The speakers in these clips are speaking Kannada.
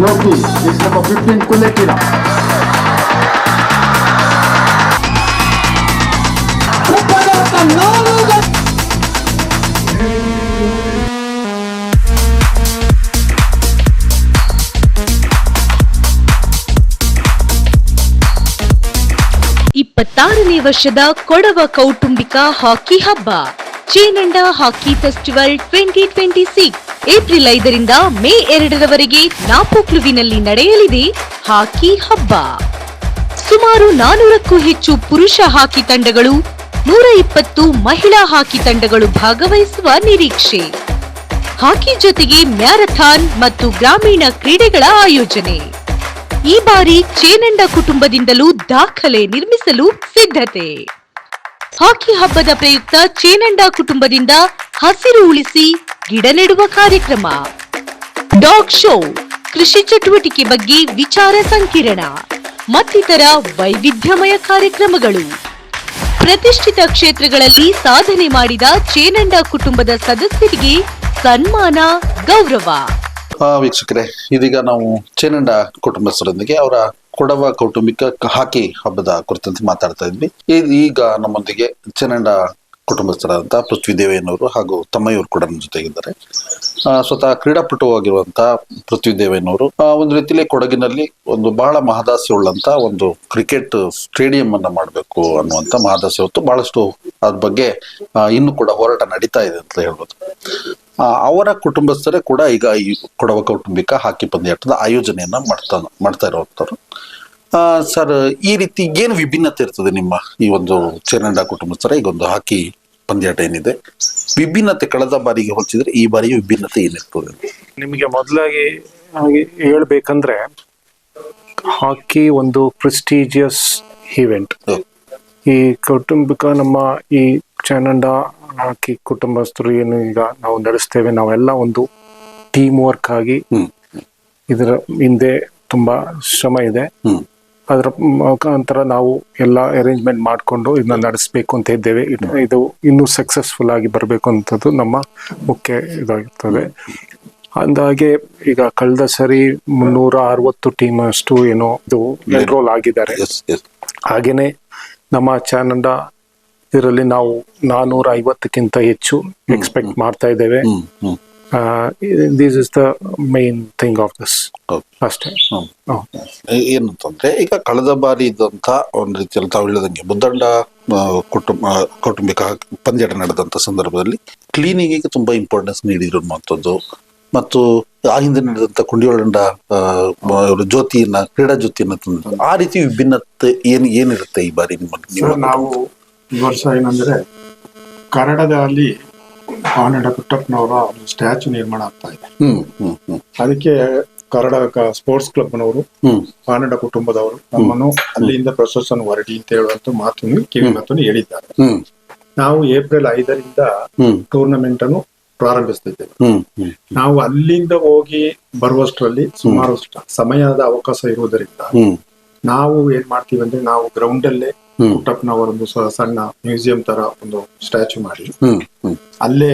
Loki is number 15 Kulekira. ಇಪ್ಪತ್ತಾರನೇ ವರ್ಷದ ಕೊಡವ ಕೌಟುಂಬಿಕ ಹಾಕಿ ಹಬ್ಬ ಚೇನಂಡ ಹಾಕಿ ಫೆಸ್ಟಿವಲ್ 2026 ಏಪ್ರಿಲ್ 5ರಿಂದ ಮೇ 2ರವರೆಗೆ ನಾಪೋಕ್ಲುವಿನಲ್ಲಿ ನಡೆಯಲಿದೆ ಹಾಕಿ ಹಬ್ಬ. ಸುಮಾರು 400ಕ್ಕೂ ಹೆಚ್ಚು ಪುರುಷ ಹಾಕಿ ತಂಡಗಳು, 120 ಮಹಿಳಾ ಹಾಕಿ ತಂಡಗಳು ಭಾಗವಹಿಸುವ ನಿರೀಕ್ಷೆ. ಹಾಕಿ ಜೊತೆಗೆ ಮ್ಯಾರಥಾನ್ ಮತ್ತು ಗ್ರಾಮೀಣ ಕ್ರೀಡೆಗಳ ಆಯೋಜನೆ. ಈ ಬಾರಿ ಚೇನಂಡ ಕುಟುಂಬದಿಂದಲೂ ದಾಖಲೆ ನಿರ್ಮಿಸಲು ಸಿದ್ಧತೆ. ಹಾಕಿ ಹಬ್ಬದ ಪ್ರಯುಕ್ತ ಚೇನಂಡ ಕುಟುಂಬದಿಂದ ಹಸಿರು ಉಳಿಸಿ ಗಿಡ ನೆಡುವ ಕಾರ್ಯಕ್ರಮ, ಡಾಗ್ ಶೋ, ಕೃಷಿ ಚಟುವಟಿಕೆ ಬಗ್ಗೆ ವಿಚಾರ ಸಂಕಿರಣ ಮತ್ತಿತರ ವೈವಿಧ್ಯಮಯ ಕಾರ್ಯಕ್ರಮಗಳು. ಪ್ರತಿಷ್ಠಿತ ಕ್ಷೇತ್ರಗಳಲ್ಲಿ ಸಾಧನೆ ಮಾಡಿದ ಚೇನಂಡ ಕುಟುಂಬದ ಸದಸ್ಯರಿಗೆ ಸನ್ಮಾನ, ಗೌರವ. ವೀಕ್ಷಕರೇ, ಇದೀಗ ನಾವು ಚೇನಂಡ ಕುಟುಂಬಸ್ಥರೊಂದಿಗೆ ಅವರ ಕೊಡವ ಕೌಟುಂಬಿಕ ಹಾಕಿ ಹಬ್ಬದ ಕುರಿತಂತೆ ಮಾತಾಡ್ತಾ ಇದ್ವಿ. ಈಗ ನಮ್ಮೊಂದಿಗೆ ಚೇನಂಡ ಕುಟುಂಬಸ್ಥರಾದಂತಹ ಪೃಥ್ವಿ ದೇವೇನವರು ಹಾಗೂ ತಮ್ಮಯ್ಯವರು ಕೂಡ ನಮ್ಮ ಜೊತೆಗಿದ್ದಾರೆ. ಸ್ವತಃ ಕ್ರೀಡಾಪಟುವಾಗಿರುವಂತಹ ಪೃಥ್ವಿ ದೇವೇನವರು ಒಂದು ರೀತಿಯಲ್ಲಿ ಕೊಡಗಿನಲ್ಲಿ ಒಂದು ಬಹಳ ಮಹದಾಸೆ ಉಳ್ಳಂತ ಒಂದು ಕ್ರಿಕೆಟ್ ಸ್ಟೇಡಿಯಂ ಅನ್ನ ಮಾಡಬೇಕು ಅನ್ನುವಂತ ಮಹದಾಸೆ ಹೊತ್ತು ಬಹಳಷ್ಟು ಅದ್ರ ಬಗ್ಗೆ ಇನ್ನು ಕೂಡ ಹೋರಾಟ ನಡೀತಾ ಇದೆ ಅಂತ ಹೇಳ್ಬೋದು. ಅವರ ಕುಟುಂಬಸ್ಥರೇ ಕೂಡ ಈಗ ಈ ಕೊಡವ ಕೌಟುಂಬಿಕ ಹಾಕಿ ಪಂದ್ಯಾಟದ ಆಯೋಜನೆಯನ್ನ ಮಾಡ್ತಾ ಇರುವಂತವ್ರು. ಸರ್, ಈ ರೀತಿ ಏನು ವಿಭಿನ್ನತೆ ಇರ್ತದೆ ನಿಮ್ಮ ಈ ಒಂದು ಚೇನಂಡ ಕುಟುಂಬಸ್ಥರ ಈಗ ಒಂದು ಹಾಕಿ ಪಂದ್ಯಾಟ ಏನಿದೆ, ವಿಭಿನ್ನತೆ ಕಳೆದ ಬಾರಿಗೆ ಹೋಲಿಸಿದ್ರೆ ಈ ಬಾರಿಯ ವಿಭಿನ್ನತೆ ಏನಿರ್ತದೆ? ನಿಮಗೆ ಮೊದಲಾಗಿ ಹೇಳ್ಬೇಕಂದ್ರೆ ಹಾಕಿ ಒಂದು ಪ್ರೆಸ್ಟೀಜಿಯಸ್ ಇವೆಂಟ್. ಈ ಕೌಟುಂಬಿಕ ನಮ್ಮ ಈ ಚೇನಂಡ ಹಾಕಿ ಕುಟುಂಬಸ್ಥರು ಏನು ಈಗ ನಾವು ನಡೆಸ್ತೇವೆ, ನಾವೆಲ್ಲ ಒಂದು ಟೀಮ್ ವರ್ಕ್ ಆಗಿ ಇದರ ಹಿಂದೆ ತುಂಬಾ ಶ್ರಮ ಇದೆ. ಅದರ ಮುಖಾಂತರ ನಾವು ಎಲ್ಲ ಅರೇಂಜ್ಮೆಂಟ್ ಮಾಡಿಕೊಂಡು ಇದನ್ನ ನಡೆಸಬೇಕು ಅಂತ ಇದ್ದೇವೆ. ಇದು ಇನ್ನೂ ಸಕ್ಸಸ್ಫುಲ್ ಆಗಿ ಬರಬೇಕು ಅಂತದ್ದು ನಮ್ಮ ಮುಖ್ಯ ಇದಾಗಿರ್ತದೆ. ಅಂದಾಗೆ ಈಗ ಕಳೆದ ಸರಿ 360 ಟೀಮ್ ಅಷ್ಟು ಏನೋ ಇದು ಎನ್ರೋಲ್ ಆಗಿದ್ದಾರೆ. ಹಾಗೇನೆ ನಮ್ಮ ಚೇನಂಡ ಇದರಲ್ಲಿ ನಾವು 450ಕ್ಕಿಂತ ಹೆಚ್ಚು ಎಕ್ಸ್ಪೆಕ್ಟ್ ಮಾಡ್ತಾ ಇದ್ದೇವೆ. This is the main thing of this ಅಷ್ಟೇ. ಏನಂತಂದ್ರೆ ಈಗ ಕಳೆದ ಬಾರಿ ಇದ್ದಂತ ಒಂದು ರೀತಿಯಲ್ಲಿ ತಾವು ಹೇಳಿದಂಗೆ ಮುದ್ದಂಡ ಕೌಟುಂಬಿಕ ಪಂದ್ಯಾಟ ನಡೆದಂತ ಸಂದರ್ಭದಲ್ಲಿ ಕ್ಲೀನಿಂಗಿಗೆ ತುಂಬಾ ಇಂಪಾರ್ಟೆನ್ಸ್ ನೀಡಿದ್ರು ಅನ್ನುವಂಥದ್ದು, ಮತ್ತು ಆ ಹಿಂದೆ ನಡೆದಂತ ಕುಂಡಿಯೋಳಂಡ ಜ್ಯೋತಿಯನ್ನ ಕ್ರೀಡಾ ಜ್ಯೋತಿಯನ್ನ ತಂದ ಆ ರೀತಿ ವಿಭಿನ್ನತೆ ಏನಿರುತ್ತೆ ಈ ಬಾರಿ ನಿಮ್ಮ? ನಾವು ಈ ವರ್ಷ ಏನಂದ್ರೆ ಕನ್ನಡದಲ್ಲಿ ಆನಂದ ಪುಟ್ಟಪ್ಪನವರ ಒಂದು ಸ್ಟ್ಯಾಚು ನಿರ್ಮಾಣ ಆಗ್ತಾ ಇದೆ. ಅದಕ್ಕೆ ಕನ್ನಡ ಸ್ಪೋರ್ಟ್ಸ್ ಕ್ಲಬ್ನವರು, ಆನಂದ ಕುಟುಂಬದವರು ನಮ್ಮನ್ನು ಅಲ್ಲಿಂದ ಪ್ರಶಸ್ತಿಯನ್ನು ಹೊರಡಿ ಅಂತ ಹೇಳುವಂತ ಮಾತನ್ನು ಕಿವಿ ಮಾತನ್ನು ಹೇಳಿದ್ದಾರೆ. ನಾವು ಏಪ್ರಿಲ್ 5ರಿಂದ ಟೂರ್ನಮೆಂಟ್ ಅನ್ನು ಪ್ರಾರಂಭಿಸ್ತಿದ್ದೇವೆ. ನಾವು ಅಲ್ಲಿಂದ ಹೋಗಿ ಬರುವಷ್ಟರಲ್ಲಿ ಸುಮಾರು ಸಮಯದ ಅವಕಾಶ ಇರುವುದರಿಂದ ನಾವು ಏನ್ ಮಾಡ್ತೀವಿ ಅಂದ್ರೆ, ನಾವು ಗ್ರೌಂಡ್ ಅಲ್ಲೇ ಪುಟ್ಟಪ್ಪನವರೊಂದು ಸಣ್ಣ ಮ್ಯೂಸಿಯಂ ತರ ಒಂದು ಸ್ಟ್ಯಾಚು ಮಾಡಿ ಅಲ್ಲೇ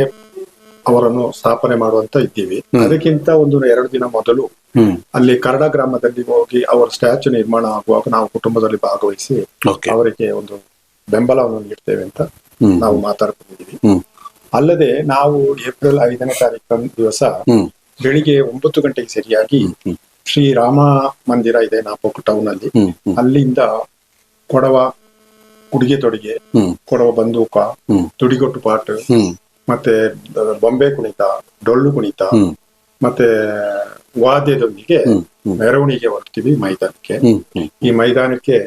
ಅವರನ್ನು ಸ್ಥಾಪನೆ ಮಾಡುವಂತ ಇದ್ದೀವಿ. ಅದಕ್ಕಿಂತ ಒಂದು 2 ದಿನ ಮೊದಲು ಅಲ್ಲಿ ಕರಡ ಗ್ರಾಮದಲ್ಲಿ ಹೋಗಿ ಅವರ ಸ್ಟ್ಯಾಚು ನಿರ್ಮಾಣ ಆಗುವಾಗ ನಾವು ಕುಟುಂಬದಲ್ಲಿ ಭಾಗವಹಿಸಿ ಅವರಿಗೆ ಒಂದು ಬೆಂಬಲವನ್ನು ನೀಡ್ತೇವೆ ಅಂತ ನಾವು ಮಾತಾಡ್ಕೊಂಡಿದ್ದೀವಿ. ಅಲ್ಲದೆ ನಾವು ಏಪ್ರಿಲ್ 5ನೇ ತಾರೀಕು ದಿವಸ ಬೆಳಿಗ್ಗೆ 9 ಗಂಟೆಗೆ ಸರಿಯಾಗಿ ಶ್ರೀ ರಾಮ ಮಂದಿರ ಇದೆ ನಾಪೋಕ್ ಟೌನ್ ಅಲ್ಲಿ, ಅಲ್ಲಿಂದ ಕೊಡವ ಉಡುಗೆ ತೊಡುಗೆ, ಕೊಡವ ಬಂದೂಕ, ತುಡಿಗೊಟ್ಟು ಪಾಠ, ಮತ್ತೆ ಬೊಂಬೆ ಕುಣಿತ, ಡೊಳ್ಳು ಕುಣಿತ, ಮತ್ತೆ ವಾದ್ಯದೊಂದಿಗೆ ಮೆರವಣಿಗೆ ಹೊರಡ್ತೀವಿ ಮೈದಾನಕ್ಕೆ. ಈ ಮೈದಾನಕ್ಕೆ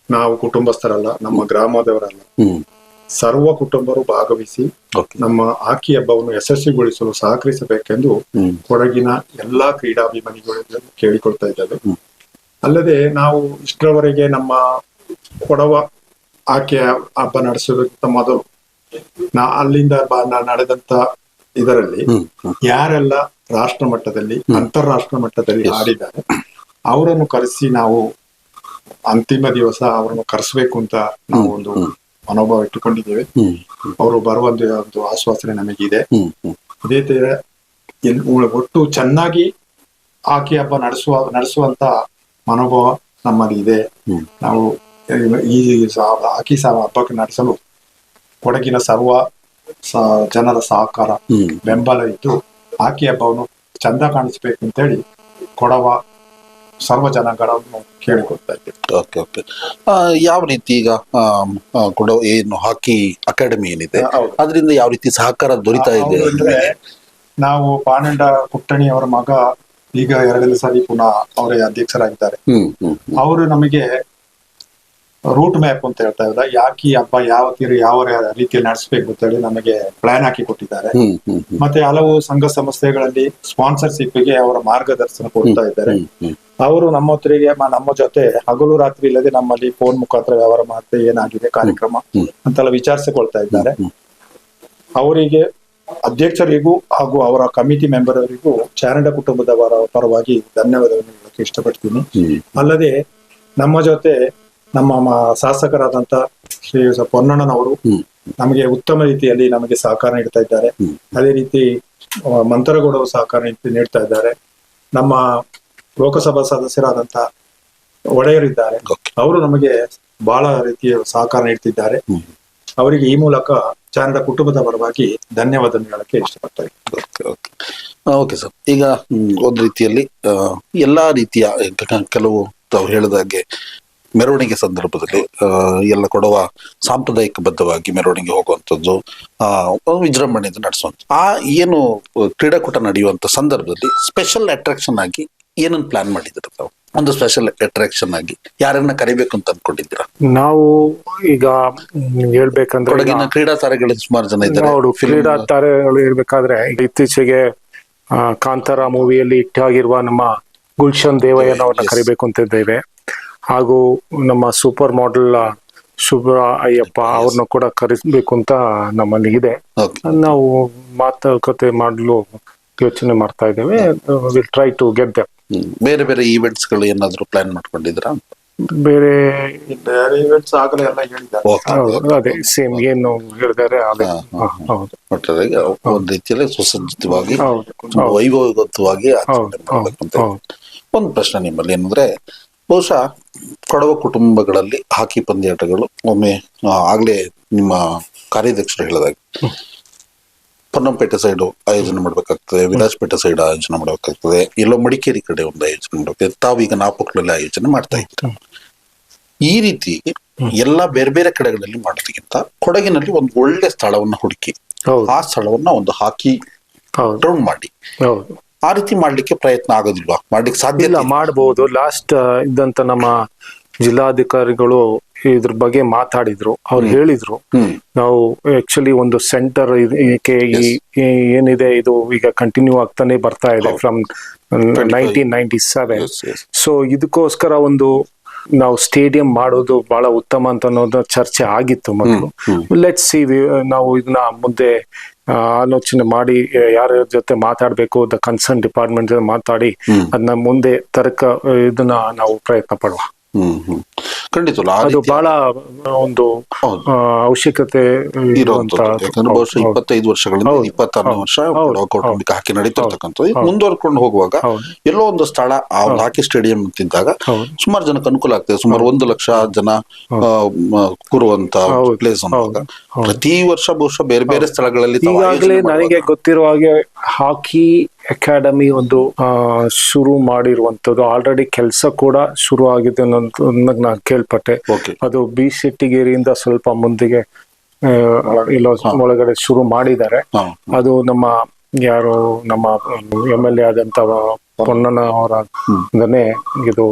ನಾವು ಕುಟುಂಬಸ್ಥರಲ್ಲ, ನಮ್ಮ ಗ್ರಾಮದವರಲ್ಲ, ಸರ್ವ ಕುಟುಂಬರು ಭಾಗವಹಿಸಿ ನಮ್ಮ ಹಾಕಿ ಹಬ್ಬವನ್ನು ಯಶಸ್ವಿಗೊಳಿಸಲು ಸಹಕರಿಸಬೇಕೆಂದು ಕೊಡಗಿನ ಎಲ್ಲಾ ಕ್ರೀಡಾಭಿಮಾನಿಗಳು ಕೇಳಿಕೊಳ್ತಾ ಇದ್ದೇವೆ. ಅಲ್ಲದೆ ನಾವು ಇಷ್ಟರವರೆಗೆ ನಮ್ಮ ಕೊಡವ ಹಾಕಿ ಹಬ್ಬ ನಡೆಸೋದಕ್ಕಿಂತ ಮೊದಲು ಅಲ್ಲಿಂದ ನಡೆದಂತ ಇದರಲ್ಲಿ ಯಾರೆಲ್ಲ ರಾಷ್ಟ್ರ ಮಟ್ಟದಲ್ಲಿ, ಅಂತಾರಾಷ್ಟ್ರ ಮಟ್ಟದಲ್ಲಿ ಆಡಿದ್ದಾರೆ ಅವರನ್ನು ಕರೆಸಿ ನಾವು ಅಂತಿಮ ದಿವಸ ಅವರನ್ನು ಕರೆಸಬೇಕು ಅಂತ ನಾವು ಒಂದು ಮನೋಭಾವ ಇಟ್ಟುಕೊಂಡಿದ್ದೇವೆ. ಅವರು ಬರುವಂತ ಒಂದು ಆಶ್ವಾಸನೆ ನಮಗಿದೆ. ಇದೇ ತರ ಒಟ್ಟು ಚೆನ್ನಾಗಿ ಹಾಕಿ ಹಬ್ಬ ನಡೆಸುವಂತ ಮನೋಭಾವ ನಮ್ಮಲ್ಲಿ ಇದೆ. ನಾವು ಈ ಹಾಕಿ ಹಬ್ಬಕ್ಕೆ ನಡೆಸಲು ಕೊಡಗಿನ ಸರ್ವ ಜನರ ಸಹಕಾರ ಬೆಂಬಲ ಇದ್ದು ಹಾಕಿ ಹಬ್ಬವನ್ನು ಚಂದ ಕಾಣಿಸ್ಬೇಕು ಅಂತೇಳಿ ಕೊಡವ ಸರ್ವ ಜನಗಳನ್ನು ಕೇಳಿಕೊಳ್ತಾ ಇದ್ದೇವೆ. Okay okay. ಯಾವ ರೀತಿ ಈಗ ಕೊಡವ ಏನು ಹಾಕಿ ಅಕಾಡೆಮಿ ಏನಿದೆ ಅದರಿಂದ ಯಾವ ರೀತಿ ಸಹಕಾರ ದೊರೀತಾ ಇದೆ ಅಂದ್ರೆ ನಾವು ಪಾನಂಡ ಪುಟ್ಟಣಿ ಅವರ ಮಗ ಈಗ 2ನೇ ಸಾರಿ ಪುನಃ ಅವರೇ ಅಧ್ಯಕ್ಷರಾಗಿದ್ದಾರೆ. ಅವರು ನಮಗೆ ರೂಟ್ ಮ್ಯಾಪ್ ಅಂತ ಹೇಳ್ತಾ ಇದ್ದಾರೆ, ಯಾಕಿ ಹಬ್ಬ ಯಾವ ರೀತಿಯಲ್ಲಿ ನಡೆಸಬೇಕು ಅಂತ ಹೇಳಿ ನಮಗೆ ಪ್ಲಾನ್ ಹಾಕಿ ಕೊಟ್ಟಿದ್ದಾರೆ. ಮತ್ತೆ ಹಲವು ಸಂಘ ಸಂಸ್ಥೆಗಳಲ್ಲಿ ಸ್ಪಾನ್ಸರ್ಶಿಪ್ಗೆ ಅವರ ಮಾರ್ಗದರ್ಶನ ಕೊಡ್ತಾ ಇದ್ದಾರೆ. ಅವರು ನಮ್ಮ ಜೊತೆ ಹಗಲು ರಾತ್ರಿ ಇಲ್ಲದೆ ನಮ್ಮಲ್ಲಿ ಫೋನ್ ಮುಖಾಂತರ ವ್ಯವಹಾರ ಮಾಡ್ತಾ ಏನಾಗಿದೆ ಕಾರ್ಯಕ್ರಮ ಅಂತೆಲ್ಲ ವಿಚಾರಿಸಿಕೊಳ್ತಾ ಇದ್ದಾರೆ. ಅವರಿಗೆ ಅಧ್ಯಕ್ಷರಿಗೂ ಹಾಗೂ ಅವರ ಕಮಿಟಿ ಮೆಂಬರ್ ಅವರಿಗೂ ಚಾರಂಡ ಕುಟುಂಬದವರ ಪರವಾಗಿ ಧನ್ಯವಾದವನ್ನು ಹೇಳಕ್ಕೆ ಇಷ್ಟಪಡ್ತೀನಿ. ಅಲ್ಲದೆ ನಮ್ಮ ಜೊತೆ ನಮ್ಮ ಶಾಸಕರಾದಂತ ಶ್ರೀ ಪೊನ್ನಣ್ಣನವರು ನಮಗೆ ಉತ್ತಮ ರೀತಿಯಲ್ಲಿ ನಮಗೆ ಸಹಕಾರ ನೀಡ್ತಾ ಇದ್ದಾರೆ. ಅದೇ ರೀತಿ ಮಂತರಗೌಡರು ಸಹಕಾರ ನೀಡ್ತಾ ಇದ್ದಾರೆ. ನಮ್ಮ ಲೋಕಸಭಾ ಸದಸ್ಯರಾದಂತ ಒಡೆಯರಿದ್ದಾರೆ, ಅವರು ನಮಗೆ ಬಹಳ ರೀತಿಯ ಸಹಕಾರ ನೀಡ್ತಿದ್ದಾರೆ. ಅವರಿಗೆ ಈ ಮೂಲಕ ಚಾರಂಡ ಕುಟುಂಬದ ಪರವಾಗಿ ಧನ್ಯವಾದ ಹೇಳಕ್ಕೆ ಇಷ್ಟಪಡ್ತಾರೆ. Okay sir. ಈಗ ಒಂದ್ ರೀತಿಯಲ್ಲಿ ಎಲ್ಲಾ ರೀತಿಯ ಕೆಲವು ತಾವು ಹೇಳಿದಾಗೆ ಮೆರವಣಿಗೆ ಸಂದರ್ಭದಲ್ಲಿ ಎಲ್ಲ ಕೊಡುವ ಸಾಂಪ್ರದಾಯಿಕ ಬದ್ಧವಾಗಿ ಮೆರವಣಿಗೆ ಹೋಗುವಂಥದ್ದು, ವಿಜೃಂಭಣೆಯಿಂದ ನಡೆಸುವಂಥ ಏನು ಕ್ರೀಡಾಕೂಟ ನಡೆಯುವಂತ ಸಂದರ್ಭದಲ್ಲಿ ಸ್ಪೆಷಲ್ ಅಟ್ರಾಕ್ಷನ್ ಆಗಿ ಏನನ್ನು ಪ್ಲಾನ್ ಮಾಡಿದ್ದೀರಾ ತಾವು? ಒಂದು ಸ್ಪೆಷಲ್ ಅಟ್ರಾಕ್ಷನ್ ಆಗಿ ಯಾರನ್ನ ಕರಿಬೇಕು ಅಂತ ಅನ್ಕೊಂಡಿದ್ದೀರಾ? ನಾವು ಈಗ ಹೇಳ್ಬೇಕಂದ್ರೆ ಕೊಡಗಿನ ಕ್ರೀಡಾ ತಾರೆಗಳಲ್ಲಿ ಸುಮಾರು ಜನ ಇದ್ದಾರೆ. ಕ್ರೀಡಾ ತಾರೆಗಳು ಹೇಳ್ಬೇಕಾದ್ರೆ ಇತ್ತೀಚೆಗೆ ಕಾಂತಾರ ಮೂವಿಯಲ್ಲಿ ಇಟ್ಟಾಗಿರುವ ನಮ್ಮ ಗುಲ್ಶನ್ ದೇವಯ್ಯನವ್ರನ್ನ ಕರಿಬೇಕು ಅಂತ ಇದ್ದೇವೆ. ಹಾಗೂ ನಮ್ಮ ಸೂಪರ್ ಮಾಡೆಲ್ ಶುಭ್ರ ಅಯ್ಯಪ್ಪ ಅವ್ರನ್ನ ಕೂಡ ಕರೆಸಬೇಕು ಅಂತ ನಮ್ಮಲ್ಲಿ ಇದೆ. ನಾವು ಮಾತುಕತೆ ಮಾಡಲು ಯೋಚನೆ ಮಾಡ್ತಾ ಇದ್ದೇವೆ. Will try to get them. ಬೇರೆ ಬೇರೆ ಈವೆಂಟ್ಸ್ ಗಳು ಏನಾದ್ರು ಪ್ಲಾನ್ ಮಾಡ್ಕೊಂಡಿದ್ದೀರಾ? ಬೇರೆ ಈವೆಂಟ್ಸ್ ಆಗಲೇ ಎಲ್ಲ ಹೇಳಿದ್ದಾರೆ. ಅದೇ ಸೇಮ್ ಏನು ಹೇಳಿದ್ದಾರೆ ಅದೇ. ಒಟ್ಟಾರೆ ಒಂದ್ ರೀತಿಯಲ್ಲಿ ಸುಸಜ್ಜಿತವಾಗಿ ವೈಭವಯುತವಾಗಿ ಆಚರಣೆ ಮಾಡ್ಬೇಕು ಅಂತ. ಒಂದು ಪ್ರಶ್ನೆ ನಿಮ್ಮಲ್ಲಿ ಏನಂದ್ರೆ, ಬಹುಶಃ ಕೊಡವ ಕುಟುಂಬಗಳಲ್ಲಿ ಹಾಕಿ ಪಂದ್ಯಾಟಗಳು ಒಮ್ಮೆ ಆಗ್ಲೇ ನಿಮ್ಮ ಕಾರ್ಯಾಧ್ಯಕ್ಷರು ಹೇಳಿದಾಗ ಪೊನ್ನಂಪೇಟೆ ಸೈಡ್ ಆಯೋಜನೆ ಮಾಡ್ಬೇಕಾಗ್ತದೆ, ವಿರಾಜಪೇಟೆ ಸೈಡ್ ಆಯೋಜನೆ ಮಾಡ್ಬೇಕಾಗ್ತದೆ, ಎಲ್ಲೋ ಮಡಿಕೇರಿ ಕಡೆ ಒಂದು ಆಯೋಜನೆ ಮಾಡ್ಬೇಕಾಗ್ತದೆ, ತಾವೀಗ ನಾಪಕ್ಲಲ್ಲಿ ಆಯೋಜನೆ ಮಾಡ್ತಾ ಇದ್ದೀರಾ. ಈ ರೀತಿ ಎಲ್ಲಾ ಬೇರೆ ಬೇರೆ ಕಡೆಗಳಲ್ಲಿ ಮಾಡೋದಕ್ಕಿಂತ ಕೊಡಗಿನಲ್ಲಿ ಒಂದು ಒಳ್ಳೆ ಸ್ಥಳವನ್ನ ಹುಡುಕಿ ಆ ಸ್ಥಳವನ್ನ ಒಂದು ಹಾಕಿ ಗ್ರೌಂಡ್ ಮಾಡಿ ಆ ರೀತಿ ಮಾಡ್ಲಿಕ್ಕೆ ಪ್ರಯತ್ನ ಆಗೋದಿಲ್ವಾ? ಮಾಡ್ಲಿಕ್ಕೆ ಸಾಧ್ಯ ಇಲ್ಲ? ಮಾಡಬಹುದು. ಲಾಸ್ಟ್ ಇದ್ದಂತ ನಮ್ಮ ಜಿಲ್ಲಾಧಿಕಾರಿಗಳು ಇದ್ರ ಬಗ್ಗೆ ಮಾತಾಡಿದ್ರು. ಅವ್ರು ಹೇಳಿದ್ರು, ನಾವು ಆಕ್ಚುಲಿ ಒಂದು ಸೆಂಟರ್ ಏನಿದೆ ಇದು ಈಗ ಕಂಟಿನ್ಯೂ ಆಗ್ತಾನೆ ಬರ್ತಾ ಇದೆ ಫ್ರಮ್ 1997. ಸೊ ಇದಕ್ಕೋಸ್ಕರ ಒಂದು ನಾವು ಸ್ಟೇಡಿಯಂ ಮಾಡೋದು ಬಹಳ ಉತ್ತಮ ಅಂತ ಅನ್ನೋದು ಚರ್ಚೆ ಆಗಿತ್ತು ಮೊದಲು. ಲೆಟ್ಸ್ ಸಿ, ನಾವು ಇದನ್ನ ಮುಂದೆ ಆಲೋಚನೆ ಮಾಡಿ ಯಾರ ಜೊತೆ ಮಾತಾಡ್ಬೇಕು, ದ ಕನ್ಸರ್ನ್ ಡಿಪಾರ್ಟ್ಮೆಂಟ್ ಜೊತೆ ಮಾತಾಡಿ ಅದನ್ನ ಮುಂದೆ ಇದನ್ನ ನಾವು ಪ್ರಯತ್ನ ಪಡುವ. ಖಂಡಿತ ಅದು ಬಹಳ ಒಂದು ಅವಶ್ಯಕತೆ ಇರುವಂತದ್ದು. ಯಾಕಂದ್ರೆ ಬಹುಶಃ 25 ವರ್ಷಗಳಿಂದ 26ನೇ ವರ್ಷ ಕೌಟುಂಬಿಕ ಹಾಕಿ ನಡೀತಿರ್ತಕ್ಕಂಥದ್ದು. ಮುಂದುವರ್ಕೊಂಡು ಹೋಗುವಾಗ ಎಲ್ಲೋ ಒಂದು ಸ್ಥಳ ಆ ಒಂದು ಹಾಕಿ ಸ್ಟೇಡಿಯಂ ಅಂತಿದ್ದಾಗ ಸುಮಾರು ಜನಕ್ಕೆ ಅನುಕೂಲ ಆಗ್ತದೆ. ಸುಮಾರು 1 ಲಕ್ಷ ಜನ ಕೂರುವಂತ ಪ್ಲೇಸ್ ಅಂದಾಗ ಪ್ರತಿ ವರ್ಷ ಬಹುಶಃ ಬೇರೆ ಬೇರೆ ಸ್ಥಳಗಳಲ್ಲಿ ಈಗಾಗಲೇ ನನಗೆ ಗೊತ್ತಿರುವ ಹಾಗೆ ಹಾಕಿ ಅಕಾಡೆಮಿ ಒಂದು ಶುರು ಮಾಡಿರುವಂತದ್ದು, ಆಲ್ರೆಡಿ ಕೆಲಸ ಕೂಡ ಶುರು ಆಗಿದೆ ಅನ್ನೋದು ನಾನು ಕೇಳ್ಪಟ್ಟೆ. ಅದು ಬಿ ಶೆಟ್ಟಿಗೇರಿಯಿಂದ ಸ್ವಲ್ಪ ಮುಂದಿಗೆ ಇಲ್ಲ ಒಳಗಡೆ ಶುರು ಮಾಡಿದ್ದಾರೆ. ಅದು ನಮ್ಮ MLA ಆದಂತ ಪೊನ್ನಣ್ಣ ಅವರೇ ಇದು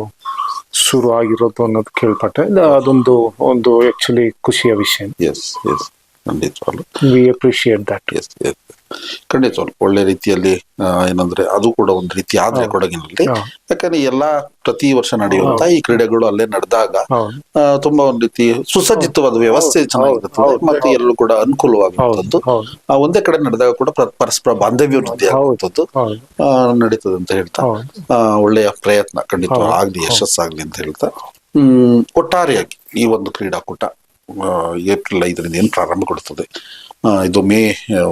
ಶುರು ಆಗಿರೋದು ಅನ್ನೋದು ಕೇಳ್ಪಟ್ಟೆ. ಅದೊಂದು ಆಕ್ಚುಲಿ ಖುಷಿಯ ವಿಷಯ. We appreciate that. ಖಂಡಿತ ಒಳ್ಳೆ ರೀತಿಯಲ್ಲಿ ಏನಂದ್ರೆ ಅದು ಕೂಡ ಒಂದು ರೀತಿ ಆದ್ರೆ ಕೊಡಗಿನಲ್ಲಿ, ಯಾಕಂದ್ರೆ ಎಲ್ಲಾ ಪ್ರತಿ ವರ್ಷ ನಡೆಯುವಂತ ಈ ಕ್ರೀಡೆಗಳು ಅಲ್ಲೇ ನಡೆದಾಗ ತುಂಬಾ ಒಂದ್ ರೀತಿ ಸುಸಜ್ಜಿತವಾದ ವ್ಯವಸ್ಥೆ ಚೆನ್ನಾಗಿರುತ್ತದೆ ಮತ್ತೆ ಎಲ್ಲರೂ ಕೂಡ ಅನುಕೂಲವಾಗುವಂಥದ್ದು. ಒಂದೇ ಕಡೆ ನಡೆದಾಗ ಕೂಡ ಪರಸ್ಪರ ಬಾಂಧವ್ಯ ವೃದ್ಧಿ ಆಗುವಂಥದ್ದು ನಡೀತದೆ ಅಂತ ಹೇಳ್ತಾ ಒಳ್ಳೆಯ ಪ್ರಯತ್ನ ಖಂಡಿತ ಆಗ್ಲಿ, ಯಶಸ್ಸಾಗ್ಲಿ ಅಂತ ಹೇಳ್ತಾ ಒಟ್ಟಾರೆಯಾಗಿ ಈ ಒಂದು ಕ್ರೀಡಾಕೂಟ ಏಪ್ರಿಲ್ 5ರಿಂದ ಏನು ಪ್ರಾರಂಭಗೊಳ್ಳುತ್ತದೆ, ಇದು ಮೇ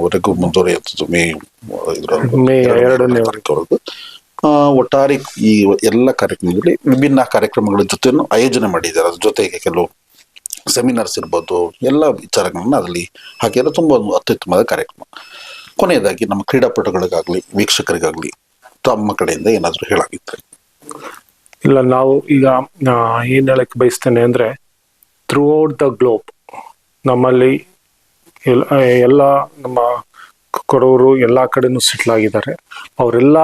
ವರೆಗೂ ಮುಂದುವರಿಯುತ್ತದೆ. ಮೇ 2ನೇ ತಾರೀಕುವರೆಗೂ ಒಟ್ಟಾರೆ ಈ ಎಲ್ಲ ಕಾರ್ಯಕ್ರಮಗಳಲ್ಲಿ ವಿಭಿನ್ನ ಕಾರ್ಯಕ್ರಮಗಳ ಜೊತೆ ಆಯೋಜನೆ ಮಾಡಿದ್ದಾರೆ. ಅದ್ರ ಜೊತೆಗೆ ಕೆಲವು ಸೆಮಿನಾರ್ಸ್ ಇರ್ಬೋದು, ಎಲ್ಲ ವಿಚಾರಗಳನ್ನ ಅದರಲ್ಲಿ ಹಾಕಿದ್ರೆ ತುಂಬ ಒಂದು ಅತ್ಯುತ್ತಮವಾದ ಕಾರ್ಯಕ್ರಮ. ಕೊನೆಯದಾಗಿ ನಮ್ಮ ಕ್ರೀಡಾಪಟುಗಳಿಗಾಗ್ಲಿ ವೀಕ್ಷಕರಿಗಾಗ್ಲಿ ತಮ್ಮ ಕಡೆಯಿಂದ ಏನಾದರೂ ಹೇಳಾಗಿತ್ತು? ಇಲ್ಲ, ನಾವು ಈಗ ಏನ್ ಹೇಳಕ್ ಬಯಸ್ತೇನೆ ಅಂದ್ರೆ, ಥ್ರೂ ಔಟ್ ದ ಗ್ಲೋಬ್ ನಮ್ಮಲ್ಲಿ ಎಲ್ಲ ನಮ್ಮ ಕೊಡವರು ಎಲ್ಲ ಕಡೆನೂ ಸೆಟ್ಲ್ ಆಗಿದ್ದಾರೆ. ಅವರೆಲ್ಲ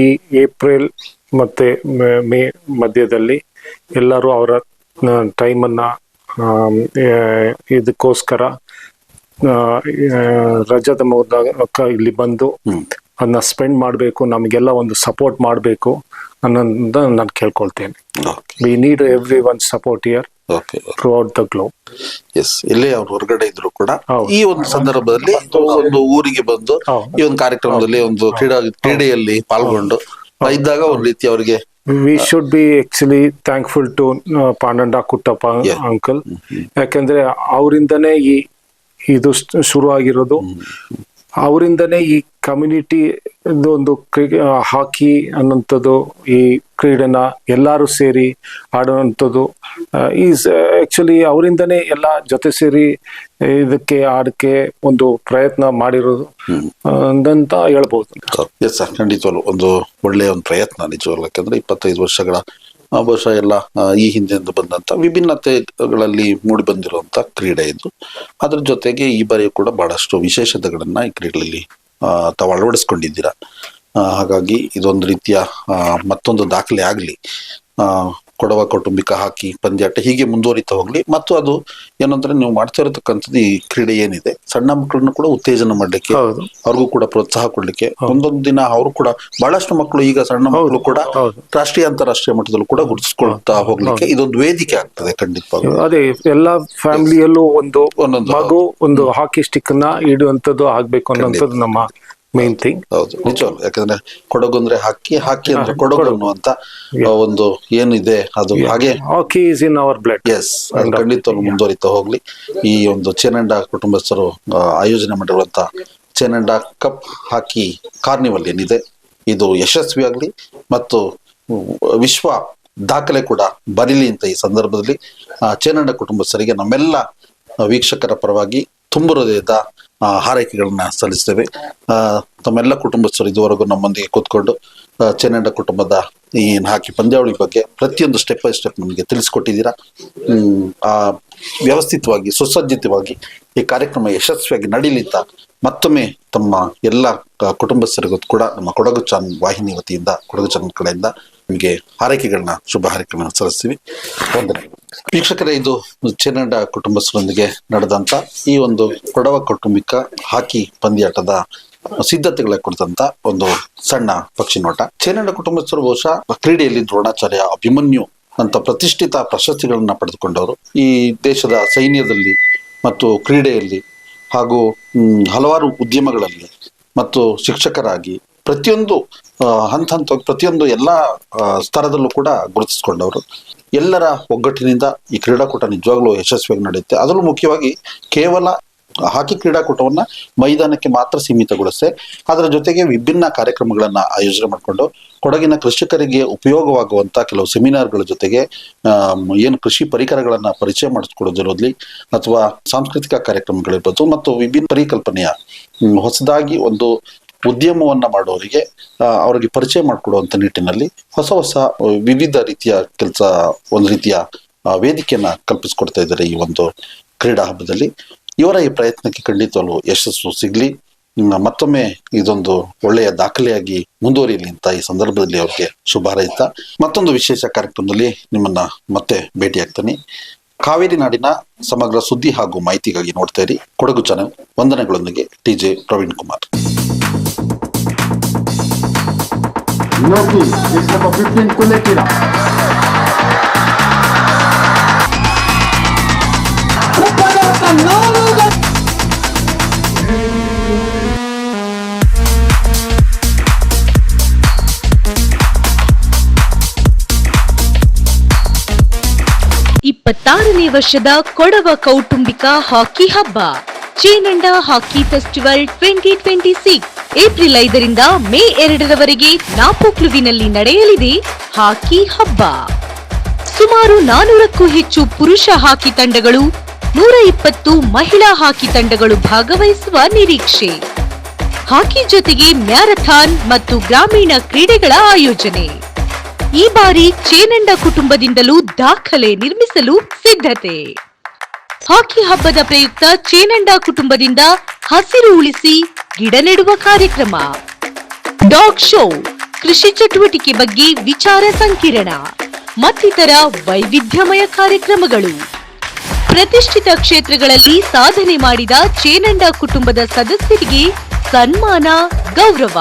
ಈ ಏಪ್ರಿಲ್ ಮತ್ತೆ ಮೇ ಮಧ್ಯದಲ್ಲಿ ಎಲ್ಲರೂ ಅವರ ಟೈಮನ್ನ ಇದಕ್ಕೋಸ್ಕರ ರಜದ ಮೂಲಕ ಇಲ್ಲಿ ಬಂದು ಅದನ್ನ ಸ್ಪೆಂಡ್ ಮಾಡಬೇಕು, ನಮಗೆಲ್ಲ ಒಂದು ಸಪೋರ್ಟ್ ಮಾಡಬೇಕು ಅನ್ನೋದನ್ನ ನಾನು ಕೇಳ್ಕೊಳ್ತೇನೆ. We need everyone support here throughout the globe. Yes, ಎಲ್ಲೇ ಅವ್ರು ಹೊರಗಡೆ ಇದ್ರು ಕೂಡ ಈ ಒಂದು ಸಂದರ್ಭದಲ್ಲಿ ಒಂದು ಊರಿಗೆ ಬಂದು ಈ ಒಂದು ಕಾರ್ಯಕ್ರಮದಲ್ಲಿ ಒಂದು ಕ್ರೀಡೆಯಲ್ಲಿ ಪಾಲ್ಗೊಂಡು ಇದ್ದಾಗ ಒಂದು ರೀತಿ ಅವರಿಗೆ we should be actually thankful to Pandanda Kuttappa uncle. ಯಾಕಂದ್ರೆ ಅವರಿಂದನೇ ಇದು ಶುರು ಆಗಿರೋದು. ಅವರಿಂದನೇ ಈ ಕಮ್ಯುನಿಟಿ ಒಂದು ಹಾಕಿ ಅನ್ನೋಂಥದ್ದು, ಈ ಕ್ರೀಡೆನ ಎಲ್ಲರೂ ಸೇರಿ ಆಡುವಂಥದ್ದು ಈಸ್ ಆಕ್ಚುಲಿ ಅವರಿಂದನೇ ಎಲ್ಲ ಜೊತೆ ಸೇರಿ ಇದಕ್ಕೆ ಆಡಕ್ಕೆ ಒಂದು ಪ್ರಯತ್ನ ಮಾಡಿರೋದು ಅಂತ ಹೇಳ್ಬೋದು. ಎಸ್ ಸರ್, ಖಂಡಿತವಾಗ್ಲು ಒಂದು ಒಳ್ಳೆಯ ಒಂದು ಪ್ರಯತ್ನ ನಿಜವಾಗ್ಲು. ಯಾಕಂದ್ರೆ 25 ವರ್ಷಗಳ ಬಹುಶಃ ಎಲ್ಲ ಈ ಹಿಂದೆಂದು ಬಂದಂತ ವಿಭಿನ್ನತೆಗಳಲ್ಲಿ ಮೂಡಿ ಬಂದಿರುವಂತ ಕ್ರೀಡೆ ಇದು. ಅದ್ರ ಜೊತೆಗೆ ಈ ಬಾರಿಯೂ ಕೂಡ ಬಹಳಷ್ಟು ವಿಶೇಷತೆಗಳನ್ನ ಈ ಕ್ರೀಡೆಯಲ್ಲಿ ತಾವು ಅಳವಡಿಸ್ಕೊಂಡಿದ್ದೀರಾ. ಹಾಗಾಗಿ ಇದೊಂದು ರೀತಿಯ ಮತ್ತೊಂದು ದಾಖಲೆ ಆಗ್ಲಿ, ಕೊಡವ ಕೌಟುಂಬಿಕ ಹಾಕಿ ಪಂದ್ಯಾಟ ಹೀಗೆ ಮುಂದುವರಿತಾ ಹೋಗ್ಲಿ. ಮತ್ತು ಅದು ಏನಂದ್ರೆ ನೀವು ಮಾಡ್ತಾ ಇರತಕ್ಕಂಥದ್ದು ಈ ಕ್ರೀಡೆ ಏನಿದೆ, ಸಣ್ಣ ಮಕ್ಕಳನ್ನು ಕೂಡ ಉತ್ತೇಜನ ಮಾಡ್ಲಿಕ್ಕೆ, ಅವ್ರಿಗೂ ಕೂಡ ಪ್ರೋತ್ಸಾಹ ಕೊಡ್ಲಿಕ್ಕೆ, ಒಂದೊಂದು ದಿನ ಅವರು ಕೂಡ ಬಹಳಷ್ಟು ಮಕ್ಕಳು ಈಗ ಸಣ್ಣ ಮಕ್ಕಳು ಕೂಡ ರಾಷ್ಟ್ರೀಯ ಅಂತಾರಾಷ್ಟ್ರೀಯ ಮಟ್ಟದಲ್ಲೂ ಕೂಡ ಗುರುತಿಸ್ಕೊಳ್ತಾ ಹೋಗ್ಲಿಕ್ಕೆ ಇದೊಂದು ವೇದಿಕೆ ಆಗ್ತದೆ ಖಂಡಿತವಾಗ್ಲೂ. ಅದೇ ಎಲ್ಲಾ ಫ್ಯಾಮಿಲಿಯಲ್ಲೂ ಒಂದೊಂದು ಮಗು ಒಂದು ಹಾಕಿ ಸ್ಟಿಕ್ ನ ಇಡುವಂತದ್ದು ಆಗ್ಬೇಕು ಅನ್ನೋಂಥದ್ದು ನಮ್ಮ ಮೇನ್ ಥಿಂಗ್. ಹೌದು, ನಿಜವಾಗ್ಲು. ಯಾಕಂದ್ರೆ ಕೊಡಗು ಅಂದ್ರೆ ಹಾಕಿ, ಹಾಕಿ ಅಂದ್ರೆ ಕೊಡಗು ಅನ್ನುವಂತ ಒಂದು ಏನಿದೆ ಅದು ಹಾಗೆ hockey is in our blood. Yes, ಅದು ಖಂಡಿತವಾಗ್ಲೂ ಮುಂದುವರಿತಾ ಹೋಗ್ಲಿ. ಈ ಒಂದು ಚೇನಂಡ ಕುಟುಂಬಸ್ಥರು ಆಯೋಜನೆ ಮಾಡಿರುವಂತ ಚೇನಂಡ ಕಪ್ ಹಾಕಿ ಕಾರ್ನಿವಲ್ ಏನಿದೆ ಇದು ಯಶಸ್ವಿಯಾಗ್ಲಿ ಮತ್ತು ವಿಶ್ವ ದಾಖಲೆ ಕೂಡ ಬರೀಲಿ ಅಂತ ಈ ಸಂದರ್ಭದಲ್ಲಿ ಚೇನಂಡ ಕುಟುಂಬಸ್ಥರಿಗೆ ನಮ್ಮೆಲ್ಲ ವೀಕ್ಷಕರ ಪರವಾಗಿ ತುಂಬ ಹೃದಯದ ಹಾರೈಕೆಗಳನ್ನ ಸಲ್ಲಿಸ್ತೇವೆ. ತಮ್ಮೆಲ್ಲ ಕುಟುಂಬಸ್ಥರು ಇದುವರೆಗೂ ನಮ್ಮೊಂದಿಗೆ ಕೂತ್ಕೊಂಡು ಚೇನಂಡ ಕುಟುಂಬದ ಈ ಹಾಕಿ ಪಂದ್ಯಾವಳಿ ಬಗ್ಗೆ ಪ್ರತಿಯೊಂದು ಸ್ಟೆಪ್ ಬೈ ಸ್ಟೆಪ್ ನಮಗೆ ತಿಳಿಸ್ಕೊಟ್ಟಿದ್ದೀರಾ. ವ್ಯವಸ್ಥಿತವಾಗಿ ಸುಸಜ್ಜಿತವಾಗಿ ಈ ಕಾರ್ಯಕ್ರಮ ಯಶಸ್ವಿಯಾಗಿ ನಡೀಲಿತ್ತ ಮತ್ತೊಮ್ಮೆ ತಮ್ಮ ಎಲ್ಲ ಕುಟುಂಬಸ್ಥರಿಗೂ ಕೂಡ ನಮ್ಮ ಕೊಡಗು ಚಾನಲ್ ವಾಹಿನಿ ವತಿಯಿಂದ, ಕೊಡಗು ಚಾನಲ್ ಕಡೆಯಿಂದ ನಿಮಗೆ ಹಾರೈಕೆಗಳನ್ನ ಶುಭ ಹಾರೈಕೆಗಳನ್ನ ಸಲ್ಲಿಸ್ತೀವಿ. ವಂದನೆ. ವೀಕ್ಷಕರೇ, ಇದು ಚೇನಂಡ ಕುಟುಂಬಸ್ಥರೊಂದಿಗೆ ನಡೆದಂತ ಈ ಒಂದು ಕೊಡವ ಕೌಟುಂಬಿಕ ಹಾಕಿ ಪಂದ್ಯಾಟದ ಸಿದ್ಧತೆಗಳ ಕುರಿತಂತ ಒಂದು ಸಣ್ಣ ಪಕ್ಷಿ ನೋಟ. ಚೇನಂಡ ಕುಟುಂಬಸ್ಥರು ಬಹುಶಃ ಕ್ರೀಡೆಯಲ್ಲಿ ದ್ರೋಣಾಚಾರ್ಯ, ಅಭಿಮನ್ಯು ಅಂತ ಪ್ರತಿಷ್ಠಿತ ಪ್ರಶಸ್ತಿಗಳನ್ನ ಪಡೆದುಕೊಂಡವರು. ಈ ದೇಶದ ಸೈನ್ಯದಲ್ಲಿ ಮತ್ತು ಕ್ರೀಡೆಯಲ್ಲಿ ಹಾಗೂ ಹಲವಾರು ಉದ್ಯಮಗಳಲ್ಲಿ ಮತ್ತು ಶಿಕ್ಷಕರಾಗಿ ಪ್ರತಿಯೊಂದು ಹಂತ ಪ್ರತಿಯೊಂದು ಎಲ್ಲ ಸ್ತರದಲ್ಲೂ ಕೂಡ ಗುರುತಿಸಿಕೊಂಡವರು. ಎಲ್ಲರ ಒಗ್ಗಟ್ಟಿನಿಂದ ಈ ಕ್ರೀಡಾಕೂಟ ನಿಜವಾಗ್ಲೂ ಯಶಸ್ವಿಯಾಗಿ ನಡೆಯುತ್ತೆ. ಅದರಲ್ಲೂ ಮುಖ್ಯವಾಗಿ ಕೇವಲ ಹಾಕಿ ಕ್ರೀಡಾಕೂಟವನ್ನ ಮೈದಾನಕ್ಕೆ ಮಾತ್ರ ಸೀಮಿತಗೊಳಿಸದೆ ಅದರ ಜೊತೆಗೆ ವಿಭಿನ್ನ ಕಾರ್ಯಕ್ರಮಗಳನ್ನ ಆಯೋಜನೆ ಮಾಡಿಕೊಂಡು ಕೊಡಗಿನ ಕೃಷಿಕರಿಗೆ ಉಪಯೋಗವಾಗುವಂತ ಕೆಲವು ಸೆಮಿನಾರ್ಗಳ ಜೊತೆಗೆ ಏನು ಕೃಷಿ ಪರಿಕರಗಳನ್ನ ಪರಿಚಯ ಮಾಡಿಸ್ಕೊಡೋದಿರೋದ್ಲಿ ಅಥವಾ ಸಾಂಸ್ಕೃತಿಕ ಕಾರ್ಯಕ್ರಮಗಳಿರ್ಬೋದು ಮತ್ತು ವಿಭಿನ್ನ ಪರಿಕಲ್ಪನೆಯ ಹೊಸದಾಗಿ ಒಂದು ಉದ್ಯಮವನ್ನ ಮಾಡೋರಿಗೆ ಅವರಿಗೆ ಪರಿಚಯ ಮಾಡಿಕೊಡುವಂತ ನಿಟ್ಟಿನಲ್ಲಿ ಹೊಸ ಹೊಸ ವಿವಿಧ ರೀತಿಯ ಕೆಲಸ, ಒಂದು ರೀತಿಯ ವೇದಿಕೆಯನ್ನ ಕಲ್ಪಿಸ್ಕೊಡ್ತಾ ಇದ್ದಾರೆ ಈ ಒಂದು ಕ್ರೀಡಾ ಹಬ್ಬದಲ್ಲಿ. ಇವರ ಈ ಪ್ರಯತ್ನಕ್ಕೆ ಖಂಡಿತವಾಗ್ಲೂ ಯಶಸ್ಸು ಸಿಗ್ಲಿ, ಮತ್ತೊಮ್ಮೆ ಇದೊಂದು ಒಳ್ಳೆಯ ದಾಖಲೆಯಾಗಿ ಮುಂದುವರಿಯಲಿ ಅಂತ ಈ ಸಂದರ್ಭದಲ್ಲಿ ಅವ್ರಿಗೆ ಶುಭ ಹಾರೈಸ್ತಾ ಮತ್ತೊಂದು ವಿಶೇಷ ಕಾರ್ಯಕ್ರಮದಲ್ಲಿ ನಿಮ್ಮನ್ನ ಮತ್ತೆ ಭೇಟಿಯಾಗ್ತಾನೆ. ಕಾವೇರಿ ನಾಡಿನ ಸಮಗ್ರ ಸುದ್ದಿ ಹಾಗೂ ಮಾಹಿತಿಗಾಗಿ ನೋಡ್ತಾ ಇರಿ ಕೊಡಗು ಚಾನೆಲ್. ವಂದನೆಗಳೊಂದಿಗೆ TJ Praveen Kumar. Loki is number 15 Kulekira. ಇಪ್ಪತ್ತಾರನೇ ವರ್ಷದ ಕೊಡವ ಕೌಟುಂಬಿಕ ಹಾಕಿ ಹಬ್ಬ ಚೇನಂಡ ಹಾಕಿ ಫೆಸ್ಟಿವಲ್ 2026 ಏಪ್ರಿಲ್ 5ರಿಂದ ಮೇ 2ರವರೆಗೆ ನಾಪೋಕ್ಲುವಿನಲ್ಲಿ ನಡೆಯಲಿದೆ ಹಾಕಿ ಹಬ್ಬ. ಸುಮಾರು 400ಕ್ಕೂ ಹೆಚ್ಚು ಪುರುಷ ಹಾಕಿ ತಂಡಗಳು, 120 ಮಹಿಳಾ ಹಾಕಿ ತಂಡಗಳು ಭಾಗವಹಿಸುವ ನಿರೀಕ್ಷೆ. ಹಾಕಿ ಜೊತೆಗೆ ಮ್ಯಾರಥಾನ್ ಮತ್ತು ಗ್ರಾಮೀಣ ಕ್ರೀಡೆಗಳ ಆಯೋಜನೆ. ಈ ಬಾರಿ ಚೇನಂಡ ಕುಟುಂಬದಿಂದಲೂ ದಾಖಲೆ ನಿರ್ಮಿಸಲು ಸಿದ್ಧತೆ. ಹಾಕಿ ಹಬ್ಬದ ಪ್ರಯುಕ್ತ ಚೇನಂಡ ಕುಟುಂಬದಿಂದ ಹಸಿರು ಉಳಿಸಿ ಗಿಡ ನೆಡುವ ಕಾರ್ಯಕ್ರಮ, ಡಾಗ್ ಶೋ, ಕೃಷಿ ಚಟುವಟಿಕೆ ಬಗ್ಗೆ ವಿಚಾರ ಸಂಕಿರಣ ಮತ್ತಿತರ ವೈವಿಧ್ಯಮಯ ಕಾರ್ಯಕ್ರಮಗಳು. ಪ್ರತಿಷ್ಠಿತ ಕ್ಷೇತ್ರಗಳಲ್ಲಿ ಸಾಧನೆ ಮಾಡಿದ ಚೇನಂಡ ಕುಟುಂಬದ ಸದಸ್ಯರಿಗೆ ಸನ್ಮಾನ, ಗೌರವ.